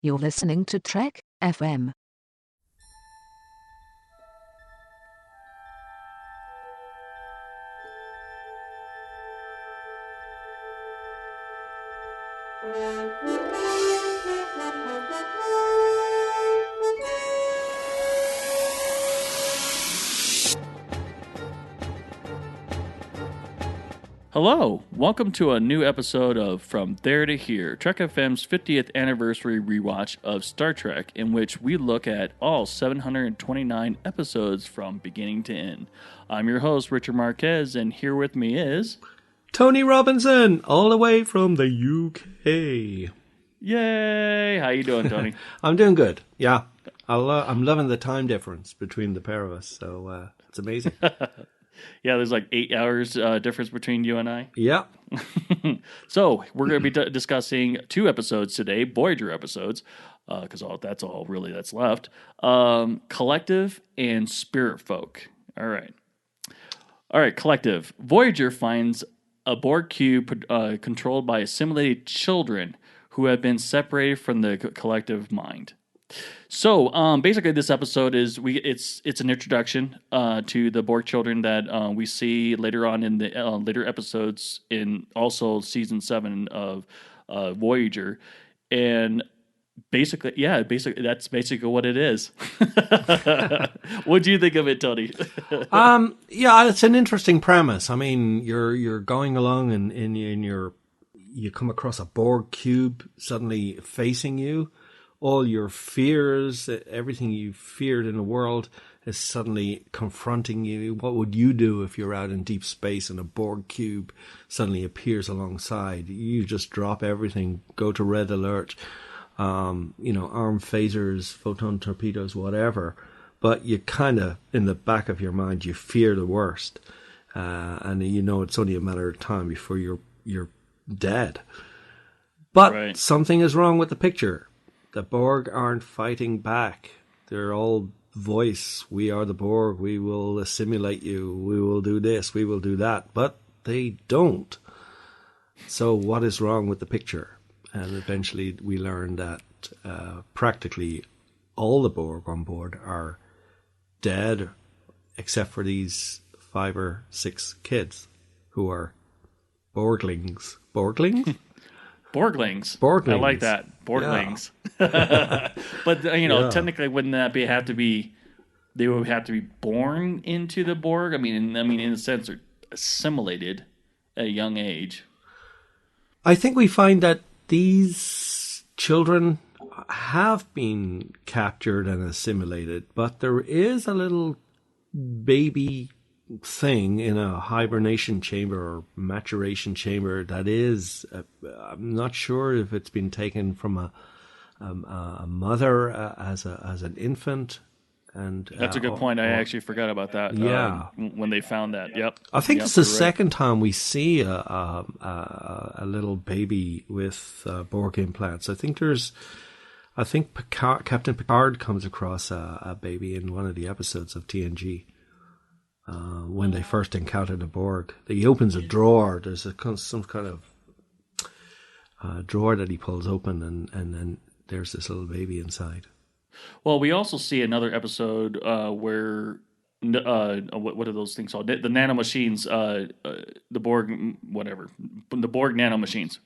You're listening to Trek FM. Hello, welcome to a new episode of From There to Here, Trek FM's 50th anniversary rewatch of Star Trek, in which we look at all 729 episodes from beginning to end. I'm your host, Richard Marquez, and here with me is... Tony Robinson, all the way from the UK. Yay! How you doing, Tony? I'm doing good, yeah. I'm loving the time difference between the pair of us, so it's amazing. Yeah, there's like 8 hours difference between you and I. Yeah. So, we're going to be discussing 2 episodes today, Voyager episodes, because that's all really that's left. Collective and Spirit Folk. All right, Collective. Voyager finds a Borg cube controlled by assimilated children who have been separated from the collective mind. So, basically, this episode is it's an introduction to the Borg children that we see later on in the later episodes in also season 7 of Voyager, and basically that's basically what it is. What do you think of it, Tony? Yeah, it's an interesting premise. I mean, you're going along and you come across a Borg cube suddenly facing you. All your fears, everything you feared in the world is suddenly confronting you. What would you do if you're out in deep space and a Borg cube suddenly appears alongside? You just drop everything, go to red alert, arm phasers, photon torpedoes, whatever. But you kind of, in the back of your mind, you fear the worst. And you know it's only a matter of time before you're dead. But Right. Something is wrong with the picture. The Borg aren't fighting back. They're all voice. We are the Borg. We will assimilate you. We will do this. We will do that. But they don't. So what is wrong with the picture? And eventually we learn that practically all the Borg on board are dead, except for these 5 or 6 kids who are Borglings. Borglings? Borglings. Borglings. I like that. Borglings. Yeah. But, technically, wouldn't that have to be, they would have to be born into the Borg? I mean, in a sense, they're assimilated at a young age. I think we find that these children have been captured and assimilated, but there is a little baby thing in a hibernation chamber or maturation chamber that is I'm not sure if it's been taken from a mother as an infant, and that's a good point. I actually forgot about that. Yeah, when they found that. Yep. I think it's the second time we see a little baby with Borg implants. I think Captain Picard comes across a baby in one of the episodes of TNG. When they first encounter the Borg, he opens a drawer. There's some kind of drawer that he pulls open, and then there's this little baby inside. Well, we also see another episode where what are those things called? The nanomachines, the Borg, whatever, the Borg nanomachines,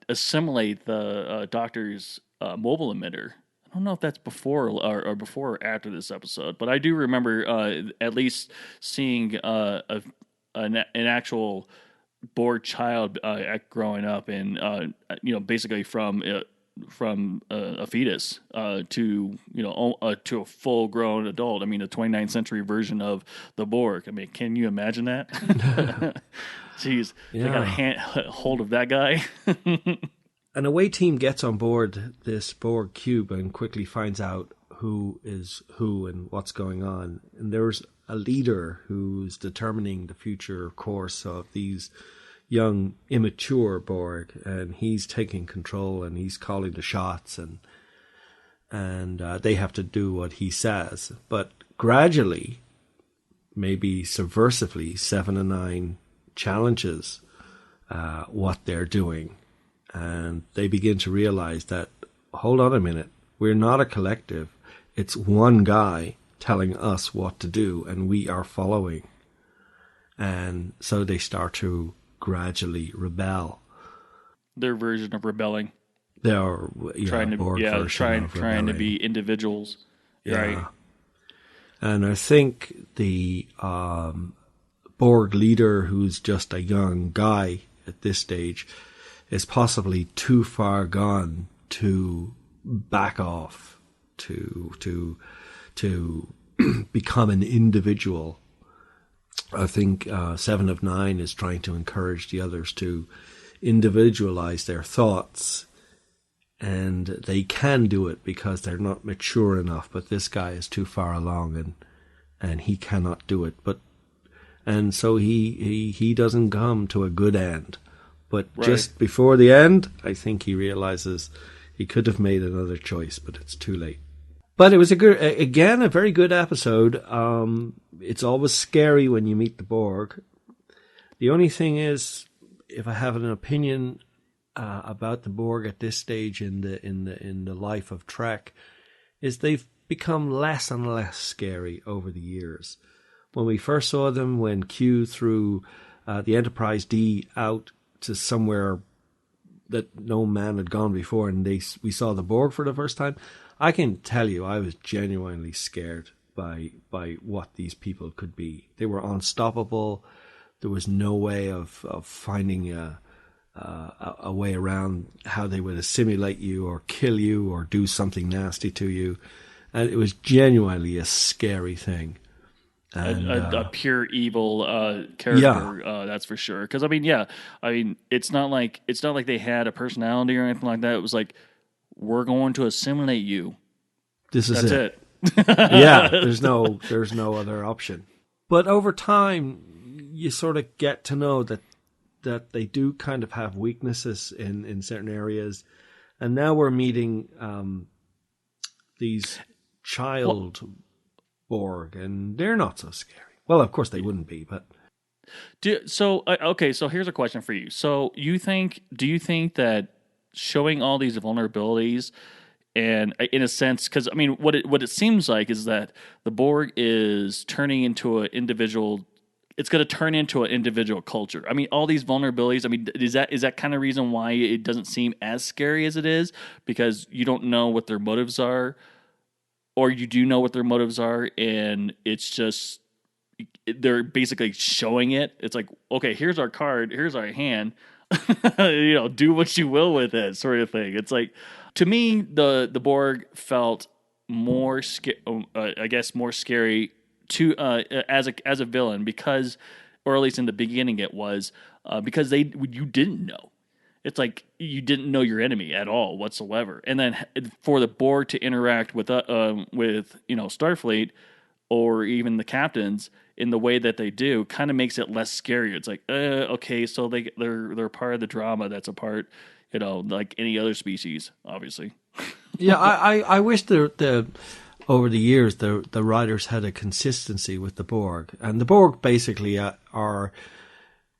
assimilate the Doctor's mobile emitter. I don't know if that's before or after this episode, but I do remember at least seeing an actual Borg child growing up, and basically from a fetus to a full grown adult. I mean, the 29th century version of the Borg. I mean, can you imagine that? Jeez, yeah. They got a hold of that guy. An away team gets on board this Borg cube and quickly finds out who is who and what's going on. And there's a leader who's determining the future course of these young, immature Borg, and he's taking control and he's calling the shots, and they have to do what he says. But gradually, maybe subversively, 7 and 9 challenges what they're doing. and they begin to realize that, hold on a minute, we're not a collective. It's one guy telling us what to do, and we are following. And so they start to gradually rebel. Their version of rebelling. They are trying to be individuals. Yeah. Right. And I think the Borg leader, who's just a young guy at this stage, is possibly too far gone to back off, to become an individual. I think 7 of 9 is trying to encourage the others to individualize their thoughts, and they can do it because they're not mature enough. But this guy is too far along, and he cannot do it. And so he doesn't come to a good end. But just before the end, I think he realizes he could have made another choice, but it's too late. But it was a very good episode. It's always scary when you meet the Borg. The only thing is, if I have an opinion about the Borg at this stage in the life of Trek, is they've become less and less scary over the years. When we first saw them, when Q threw the Enterprise D out to somewhere that no man had gone before, and we saw the Borg for the first time, I can tell you I was genuinely scared by what these people could be. They were unstoppable. There was no way of finding a way around how they would assimilate you or kill you or do something nasty to you. And it was genuinely a scary thing. And, a pure evil character, that's for sure. Because it's not like they had a personality or anything like that. It was like, we're going to assimilate you. That's it. Yeah, there's no other option. But over time, you sort of get to know that they do kind of have weaknesses in certain areas, and now we're meeting these child Borg, and they're not so scary. Well, of course they wouldn't be, but so here's a question for you. So do you think that showing all these vulnerabilities, and in a sense, because I mean, what it seems like is that the Borg is turning into an individual. It's going to turn into an individual culture. I mean, all these vulnerabilities. I mean, is that kind of reason why it doesn't seem as scary as it is? Because you don't know what their motives are, or you do know what their motives are, and it's just they're basically showing it. It's like, okay, here's our card, here's our hand. Do what you will with it, sort of thing. It's like, to me, the Borg felt more more scary to as a villain, because, or at least in the beginning it was, because you didn't know. It's like you didn't know your enemy at all whatsoever, and then for the Borg to interact with Starfleet or even the captains in the way that they do kind of makes it less scary. It's like, okay, so they're part of the drama that's a part, like any other species, obviously. Yeah, I wish the over the years the writers had a consistency with the Borg, and the Borg basically are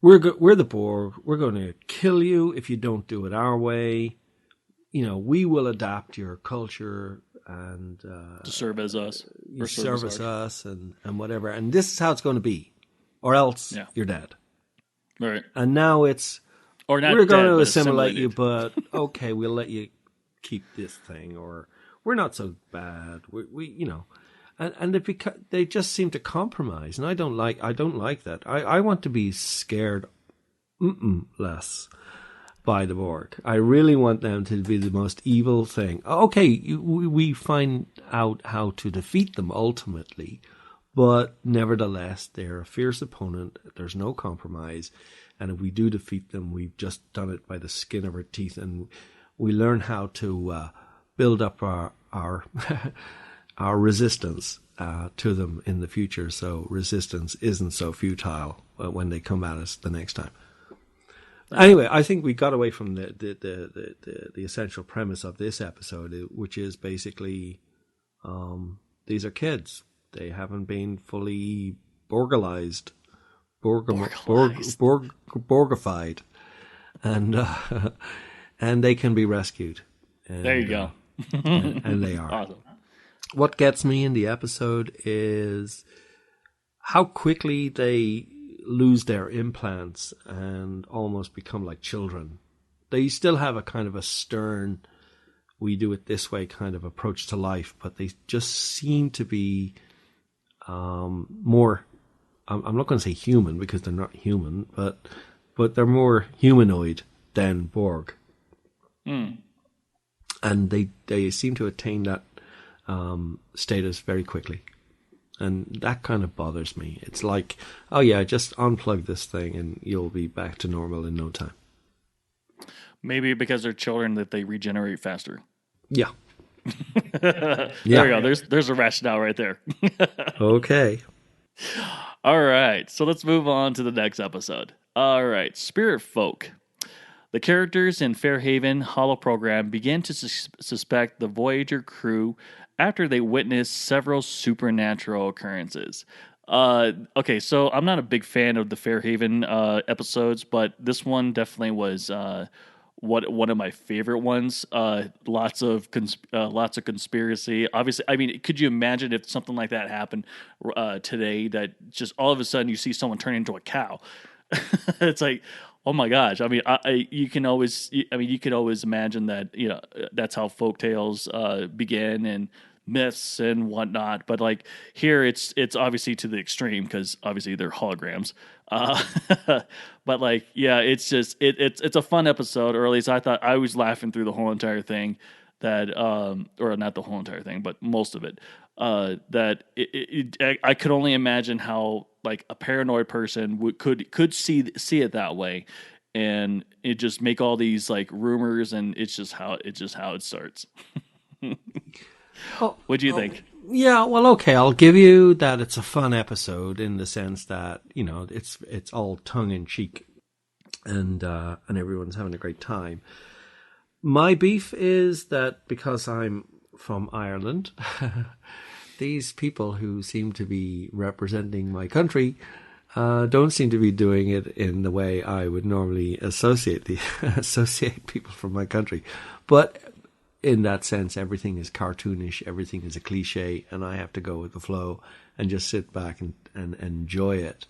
we're the Borg. We're going to kill you if you don't do it our way. We will adapt your culture and to serve as us, you service us and whatever, and this is how it's going to be, or else you're dead. Right. And now it's, or not, we're going dead, to assimilate you, assimilated. but okay, we'll let you keep this thing, or we're not so bad. We and they just seem to compromise, and I don't like that. I want to be scared less by the Borg. I really want them to be the most evil thing. Okay, we find out how to defeat them ultimately, but nevertheless, they're a fierce opponent. There's no compromise, and if we do defeat them, we've just done it by the skin of our teeth, and we learn how to build up our our resistance to them in the future, so resistance isn't so futile when they come at us the next time. Anyway, I think we got away from the essential premise of this episode, which is basically these are kids. They haven't been fully Borgified, and they can be rescued. And, There you go. And they are. Awesome. What gets me in the episode is how quickly they lose their implants and almost become like children. They still have a kind of a stern, we do it this way kind of approach to life, but they just seem to be more, I'm not going to say human because they're not human, but they're more humanoid than Borg. Mm. And they seem to attain that status very quickly. And that kind of bothers me. It's like, oh yeah, just unplug this thing and you'll be back to normal in no time. Maybe because they're children that they regenerate faster. Yeah. There we go. There's a rationale right there. Okay. All right. So let's move on to the next episode. All right. Spirit Folk. The characters in Fairhaven holoprogram begin to suspect the Voyager crew after they witness several supernatural occurrences. Okay, so I'm not a big fan of the Fairhaven episodes, but this one definitely was one of my favorite ones. Lots of conspiracy. Obviously, I mean, could you imagine if something like that happened today? That just all of a sudden you see someone turn into a cow. It's like, oh my gosh! I mean, you can always imagine that, you know, that's how folktales begin and myths and whatnot. But like here, it's obviously to the extreme because obviously they're holograms. But like, yeah, it's just it's a fun episode, or at least I thought. I was laughing through the whole entire thing. That or not the whole entire thing, but most of it. That I could only imagine how like a paranoid person could see it that way, and it just make all these like rumors, and it's just how it starts. What do you think? Yeah, well, okay, I'll give you that it's a fun episode in the sense that, you know, it's all tongue in cheek, and everyone's having a great time. My beef is that because I'm from Ireland, these people who seem to be representing my country don't seem to be doing it in the way I would normally associate people from my country. But in that sense, everything is cartoonish, everything is a cliche, and I have to go with the flow and just sit back and enjoy it.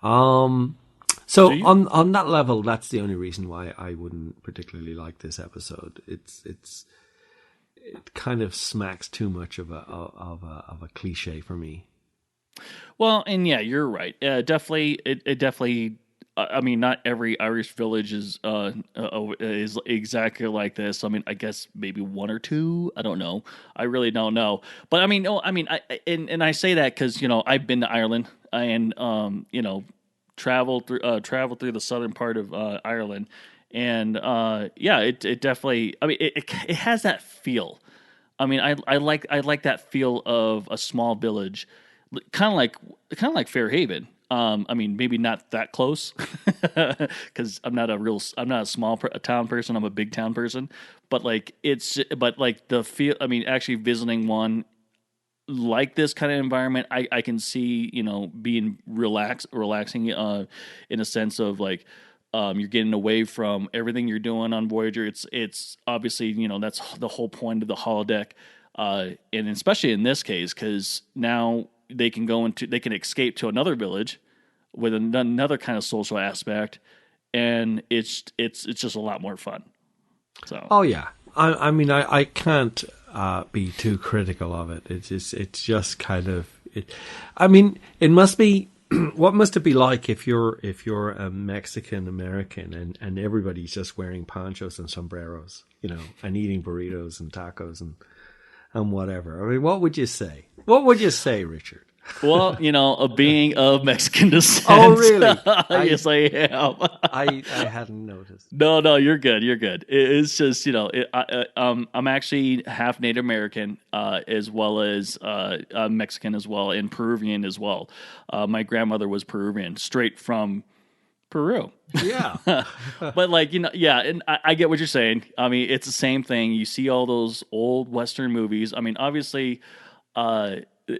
So on that level, that's the only reason why I wouldn't particularly like this episode. It kind of smacks too much of a cliche for me. Well, and yeah, you're right. Definitely, it definitely. I mean, not every Irish village is exactly like this. I mean, I guess maybe one or two. I don't know. I really don't know. But I mean, no. I mean, I say that because, you know, I've been to Ireland and you know, traveled through the southern part of Ireland, and yeah, it definitely. I mean, it has that feel. I mean, I like that feel of a small village, kind of like Fairhaven. I mean, maybe not that close because I'm not a small town person. I'm a big town person, but like the feel. I mean, actually visiting one like this kind of environment, I can see, you know, being relaxing in a sense of like you're getting away from everything you're doing on Voyager. It's obviously, you know, that's the whole point of the holodeck, and especially in this case because now they can escape to another village with another kind of social aspect, and it's just a lot more fun. So, oh yeah, I mean, I can't be too critical of it. It's just kind of it. I mean, it must be. What must it be like if you're a Mexican American and everybody's just wearing ponchos and sombreros, you know, and eating burritos and tacos and whatever? I mean, what would you say? What would you say, Richard? Well, you know, a being of Mexican descent. Oh, really? Yes, I am. I hadn't noticed. No, you're good. You're good. It's just, you know, I'm actually half Native American, as well as Mexican as well, and Peruvian as well. My grandmother was Peruvian, straight from Peru. Yeah. But like, you know, yeah, and I get what you're saying. I mean, it's the same thing. You see all those old Western movies. I mean, obviously,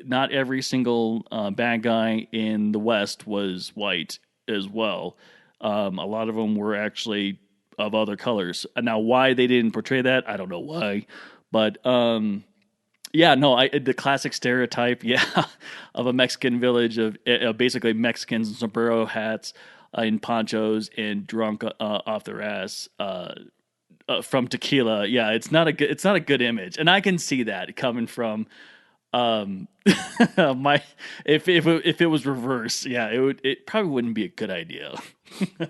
not every single bad guy in the West was white as well. A lot of them were actually of other colors. Now, why they didn't portray that, I don't know why, but the classic stereotype, of a Mexican village of basically Mexicans in sombrero hats, in ponchos, and drunk off their ass from tequila. Yeah, it's not a good image, and I can see that coming from if it was reversed, it probably wouldn't be a good idea.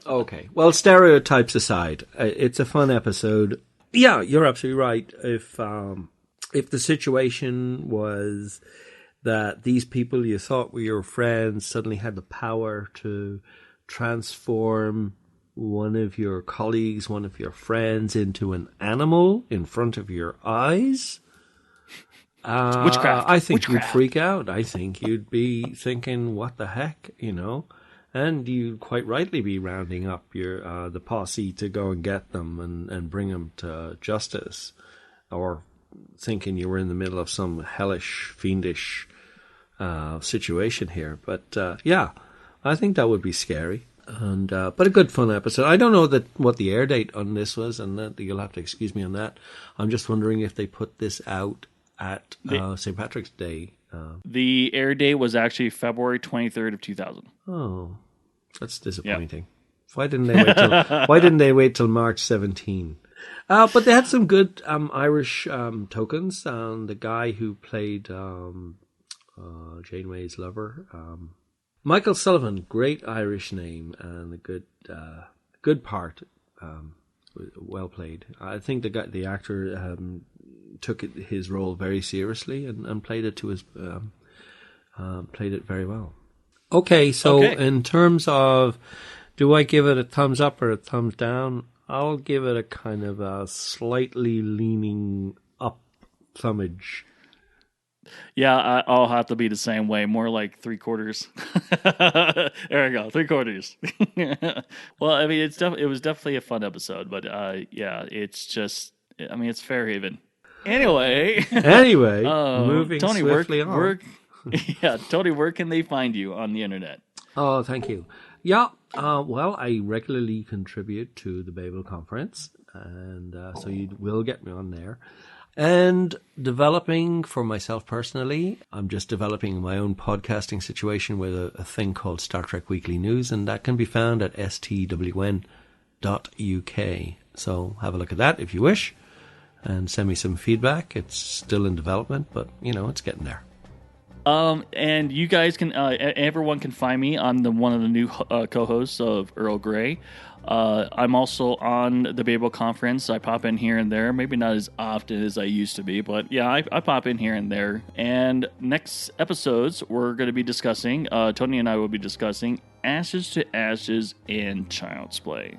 Okay, well, stereotypes aside, it's a fun episode. Yeah, you're absolutely right. If the situation was that these people you thought were your friends suddenly had the power to transform one of your colleagues, one of your friends, into an animal in front of your eyes, witchcraft. I think you'd freak out. I think you'd be thinking, what the heck, And you'd quite rightly be rounding up your the posse to go and get them and bring them to justice, or thinking you were in the middle of some hellish, fiendish situation here. But I think that would be scary. And but a good fun episode. I don't know what the air date on this was, and you'll have to excuse me on that. I'm just wondering if they put this out at St. Patrick's Day. The air date was actually February 23rd of 2000. Oh, that's disappointing. Yep. Why didn't they wait till March 17? But they had some good Irish tokens. The guy who played Janeway's lover, Michael Sullivan, great Irish name and a good part, well played. I think the actor took his role very seriously and played it to his played it very well. Okay, so in terms of, do I give it a thumbs up or a thumbs down? I'll give it a kind of a slightly leaning up thumbage. Yeah, I'll have to be the same way, more like 3/4. There we go, 3/4. Well, I mean, it was definitely a fun episode, but it's just, I mean, it's Fairhaven. Anyway, moving Tony, swiftly on. Tony, where can they find you on the internet? Oh, thank you. Yeah, well, I regularly contribute to the Babel Conference, and so you will get me on there. And developing for myself personally, I'm just developing my own podcasting situation with a thing called Star Trek Weekly News, and that can be found at stwn.uk. So have a look at that if you wish, and send me some feedback. It's still in development, but, it's getting there. And you guys can, everyone can find me. I'm one of the new co-hosts of Earl Grey. I'm also on the Babel Conference. I pop in here and there, maybe not as often as I used to be, but yeah, I pop in here and there. And next episodes, we're going to be discussing, Tony and I will be discussing Ashes to Ashes and Child's Play.